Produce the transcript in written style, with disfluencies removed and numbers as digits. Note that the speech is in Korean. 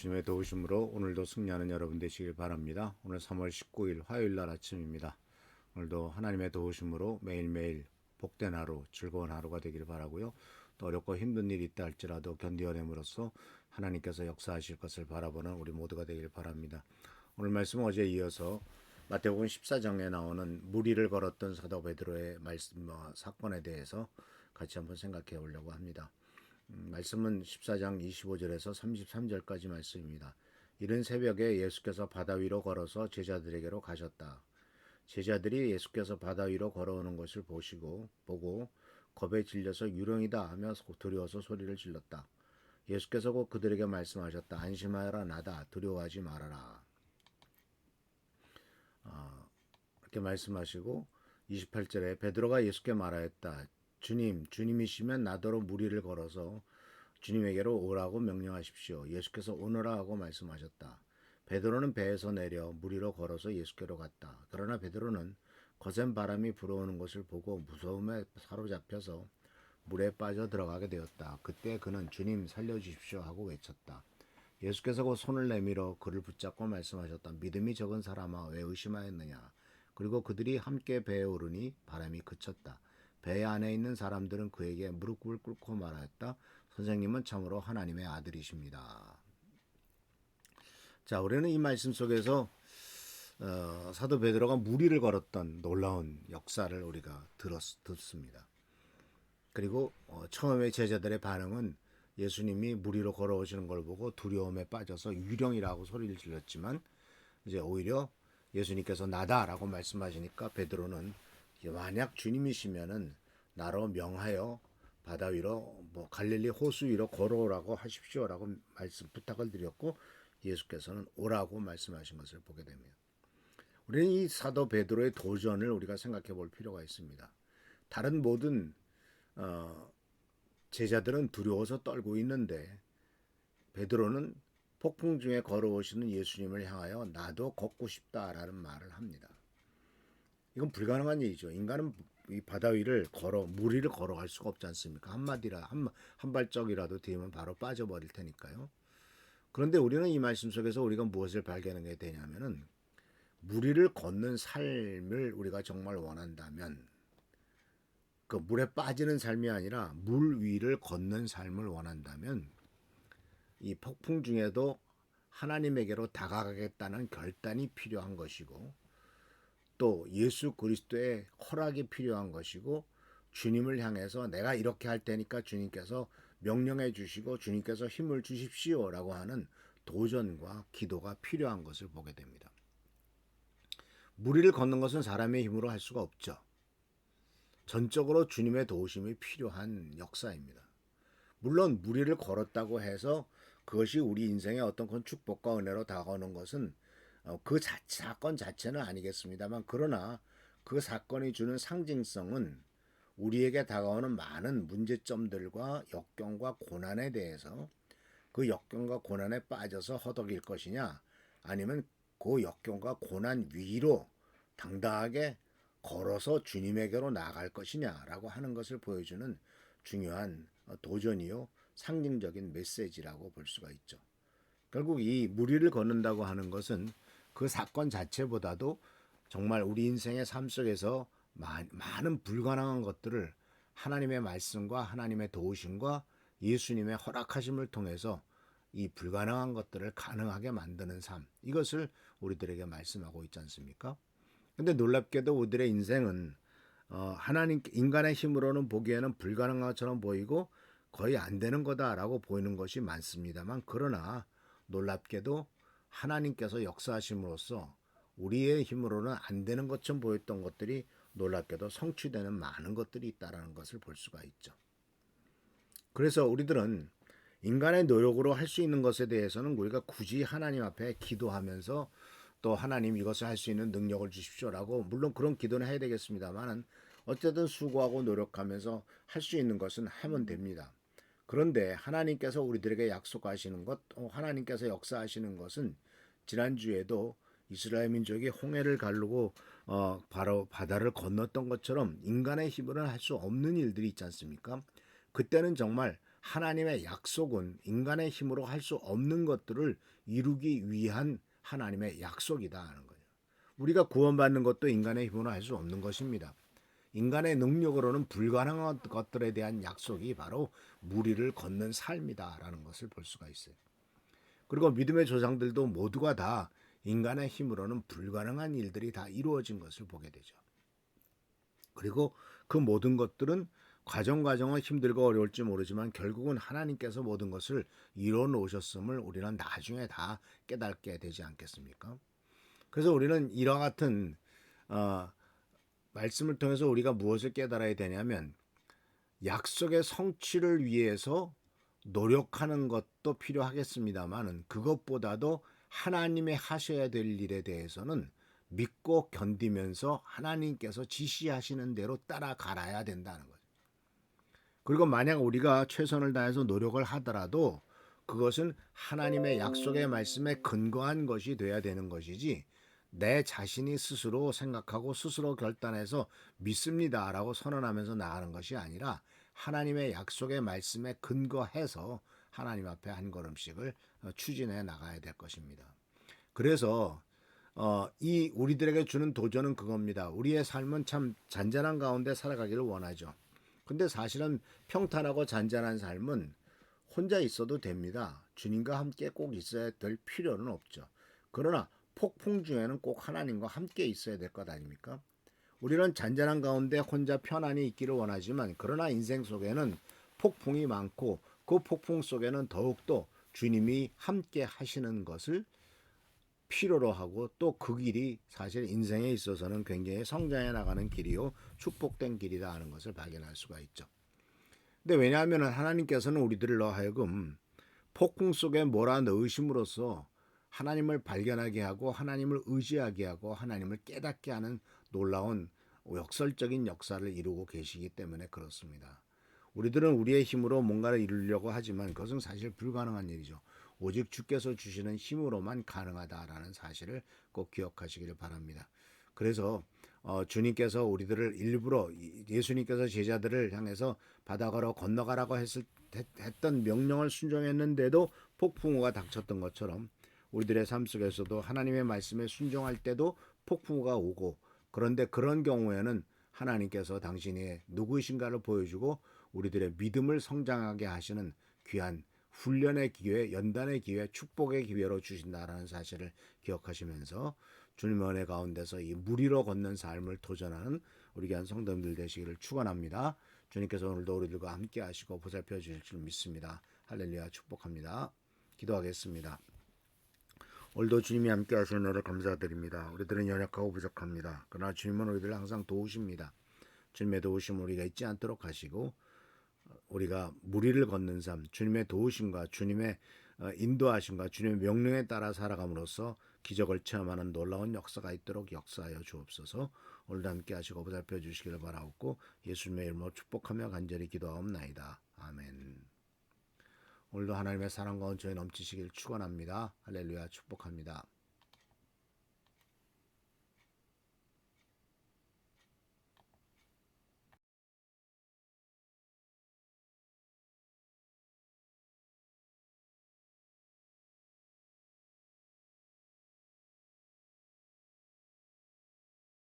주님의 도우심으로 오늘도 승리하는 여러분 되시길 바랍니다. 오늘 3월 19일 화요일 날 아침입니다. 오늘도 하나님의 도우심으로 매일매일 복된 하루, 즐거운 하루가 되길 바라고요. 또 어렵고 힘든 일이 있다 할지라도 견디어냄으로써 하나님께서 역사하실 것을 바라보는 우리 모두가 되길 바랍니다. 오늘 말씀은 어제 이어서 마태복음 14장에 나오는 무리를 걸었던 사도 베드로의 사건에 대해서 같이 한번 생각해 보려고 합니다. 말씀은 14장 25절에서 33절까지 말씀입니다. 이른 새벽에 예수께서 바다 위로 걸어서 제자들에게로 가셨다. 제자들이 예수께서 바다 위로 걸어오는 것을 보고 겁에 질려서 유령이다 하며 두려워서 소리를 질렀다. 예수께서 곧 그들에게 말씀하셨다. 안심하여라, 나다. 두려워하지 말아라. 이렇게 말씀하시고 28절에 베드로가 예수께 말하였다. 주님이시면 나더러 무리를 걸어서 주님에게로 오라고 명령하십시오. 예수께서 오너라 하고 말씀하셨다. 베드로는 배에서 내려 무리로 걸어서 예수께로 갔다. 그러나 베드로는 거센 바람이 불어오는 것을 보고 무서움에 사로잡혀서 물에 빠져 들어가게 되었다. 그때 그는 주님 살려주십시오 하고 외쳤다. 예수께서 곧 손을 내밀어 그를 붙잡고 말씀하셨다. 믿음이 적은 사람아 왜 의심하였느냐. 그리고 그들이 함께 배에 오르니 바람이 그쳤다. 배 안에 있는 사람들은 그에게 무릎을 꿇고 말하였다. 선생님은 참으로 하나님의 아들이십니다. 자, 우리는 이 말씀 속에서 사도 베드로가 무리를 걸었던 놀라운 역사를 우리가 듣습니다. 그리고 처음에 제자들의 반응은 예수님이 무리로 걸어오시는 걸 보고 두려움에 빠져서 유령이라고 소리를 질렀지만 이제 오히려 예수님께서 나다라고 말씀하시니까 베드로는 만약 주님이시면은 나로 명하여 바다 위로 갈릴리 호수 위로 걸어오라고 하십시오라고 부탁을 드렸고 예수께서는 오라고 말씀하신 것을 보게 됩니다. 우리는 이 사도 베드로의 도전을 우리가 생각해 볼 필요가 있습니다. 다른 모든 제자들은 두려워서 떨고 있는데 베드로는 폭풍 중에 걸어오시는 예수님을 향하여 나도 걷고 싶다라는 말을 합니다. 이건 불가능한 일이죠. 인간은 이 바다 위를 무리를 걸어갈 수가 없지 않습니까? 한 발짝이라도 뒤면 바로 빠져버릴 테니까요. 그런데 우리는 이 말씀 속에서 우리가 무엇을 발견하게 되냐면은 무리를 걷는 삶을 우리가 정말 원한다면 그 물에 빠지는 삶이 아니라 물 위를 걷는 삶을 원한다면 이 폭풍 중에도 하나님에게로 다가가겠다는 결단이 필요한 것이고 또 예수 그리스도의 허락이 필요한 것이고 주님을 향해서 내가 이렇게 할 테니까 주님께서 명령해 주시고 주님께서 힘을 주십시오라고 하는 도전과 기도가 필요한 것을 보게 됩니다. 무리를 걷는 것은 사람의 힘으로 할 수가 없죠. 전적으로 주님의 도우심이 필요한 역사입니다. 물론 무리를 걸었다고 해서 그것이 우리 인생의 어떤 큰 축복과 은혜로 다가오는 것은 사건 자체는 아니겠습니다만 그러나 그 사건이 주는 상징성은 우리에게 다가오는 많은 문제점들과 역경과 고난에 대해서 그 역경과 고난에 빠져서 허덕일 것이냐 아니면 그 역경과 고난 위로 당당하게 걸어서 주님에게로 나아갈 것이냐라고 하는 것을 보여주는 중요한 도전이요 상징적인 메시지라고 볼 수가 있죠. 결국 이 무리를 걷는다고 하는 것은 그 사건 자체보다도 정말 우리 인생의 삶 속에서 많은 불가능한 것들을 하나님의 말씀과 하나님의 도우심과 예수님의 허락하심을 통해서 이 불가능한 것들을 가능하게 만드는 삶, 이것을 우리들에게 말씀하고 있지 않습니까? 근데 놀랍게도 우리들의 인생은 인간의 힘으로는 보기에는 불가능한 것처럼 보이고 거의 안 되는 거다라고 보이는 것이 많습니다만 그러나 놀랍게도 하나님께서 역사하심으로써 우리의 힘으로는 안 되는 것처럼 보였던 것들이 놀랍게도 성취되는 많은 것들이 있다는 것을 볼 수가 있죠. 그래서 우리들은 인간의 노력으로 할 수 있는 것에 대해서는 우리가 굳이 하나님 앞에 기도하면서 또 하나님 이것을 할 수 있는 능력을 주십시오라고 물론 그런 기도는 해야 되겠습니다만 어쨌든 수고하고 노력하면서 할 수 있는 것은 하면 됩니다. 그런데 하나님께서 우리들에게 약속하시는 것, 하나님께서 역사하시는 것은 지난주에도 이스라엘 민족이 홍해를 가르고 바로 바다를 건넜던 것처럼 인간의 힘으로는 할 수 없는 일들이 있지 않습니까? 그때는 정말 하나님의 약속은 인간의 힘으로 할 수 없는 것들을 이루기 위한 하나님의 약속이다 하는 거예요. 우리가 구원받는 것도 인간의 힘으로 할 수 없는 것입니다. 인간의 능력으로는 불가능한 것들에 대한 약속이 바로 무리를 걷는 삶이다라는 것을 볼 수가 있어요. 그리고 믿음의 조상들도 모두가 다 인간의 힘으로는 불가능한 일들이 다 이루어진 것을 보게 되죠. 그리고 그 모든 것들은 과정은 힘들고 어려울지 모르지만 결국은 하나님께서 모든 것을 이루어 놓으셨음을 우리는 나중에 다 깨닫게 되지 않겠습니까? 그래서 우리는 이와 같은 말씀을 통해서 우리가 무엇을 깨달아야 되냐면 약속의 성취를 위해서 노력하는 것도 필요하겠습니다만은 그것보다도 하나님의 하셔야 될 일에 대해서는 믿고 견디면서 하나님께서 지시하시는 대로 따라가야 된다는 거죠. 그리고 만약 우리가 최선을 다해서 노력을 하더라도 그것은 하나님의 약속의 말씀에 근거한 것이 돼야 되는 것이지 내 자신이 스스로 생각하고 스스로 결단해서 믿습니다라고 선언하면서 나가는 것이 아니라 하나님의 약속의 말씀에 근거해서 하나님 앞에 한 걸음씩을 추진해 나가야 될 것입니다. 그래서 이 우리들에게 주는 도전은 그겁니다. 우리의 삶은 참 잔잔한 가운데 살아가기를 원하죠. 근데 사실은 평탄하고 잔잔한 삶은 혼자 있어도 됩니다. 주님과 함께 꼭 있어야 될 필요는 없죠. 그러나 폭풍 중에는 꼭 하나님과 함께 있어야 될 것 아닙니까? 우리는 잔잔한 가운데 혼자 편안히 있기를 원하지만 그러나 인생 속에는 폭풍이 많고 그 폭풍 속에는 더욱더 주님이 함께 하시는 것을 필요로 하고 또 그 길이 사실 인생에 있어서는 굉장히 성장해 나가는 길이요 축복된 길이다 하는 것을 발견할 수가 있죠. 근데 왜냐하면 하나님께서는 우리들로 하여금 폭풍 속에 몰아넣으심으로써 하나님을 발견하게 하고 하나님을 의지하게 하고 하나님을 깨닫게 하는 놀라운 역설적인 역사를 이루고 계시기 때문에 그렇습니다. 우리들은 우리의 힘으로 뭔가를 이루려고 하지만 그것은 사실 불가능한 일이죠. 오직 주께서 주시는 힘으로만 가능하다라는 사실을 꼭 기억하시기를 바랍니다. 그래서 주님께서 우리들을 일부러 예수님께서 제자들을 향해서 바다가로 건너가라고 했던 명령을 순종했는데도 폭풍우가 닥쳤던 것처럼 우리들의 삶 속에서도 하나님의 말씀에 순종할 때도 폭풍우가 오고 그런데 그런 경우에는 하나님께서 당신이 누구이신가를 보여주고 우리들의 믿음을 성장하게 하시는 귀한 훈련의 기회, 연단의 기회, 축복의 기회로 주신다라는 사실을 기억하시면서 주님의 은혜 가운데서 이 무리로 걷는 삶을 도전하는 우리 귀한 성도님들 되시기를 축원합니다. 주님께서 오늘도 우리들과 함께 하시고 보살펴 주실 줄 믿습니다. 할렐루야 축복합니다. 기도하겠습니다. 오늘도 주님이 함께 하시는 은혜를 감사드립니다. 우리들은 연약하고 부족합니다. 그러나 주님은 우리들을 항상 도우십니다. 주님의 도우심을 우리가 잊지 않도록 하시고 우리가 무리를 걷는 삶, 주님의 도우심과 주님의 인도하심과 주님의 명령에 따라 살아감으로써 기적을 체험하는 놀라운 역사가 있도록 역사하여 주옵소서. 오늘도 함께 하시고 보살펴 주시기를 바라옵고 예수님의 이름으로 축복하며 간절히 기도하옵나이다. 아멘. 오늘도 하나님의 사랑과 은총이 넘치시길 축원합니다. 할렐루야 축복합니다.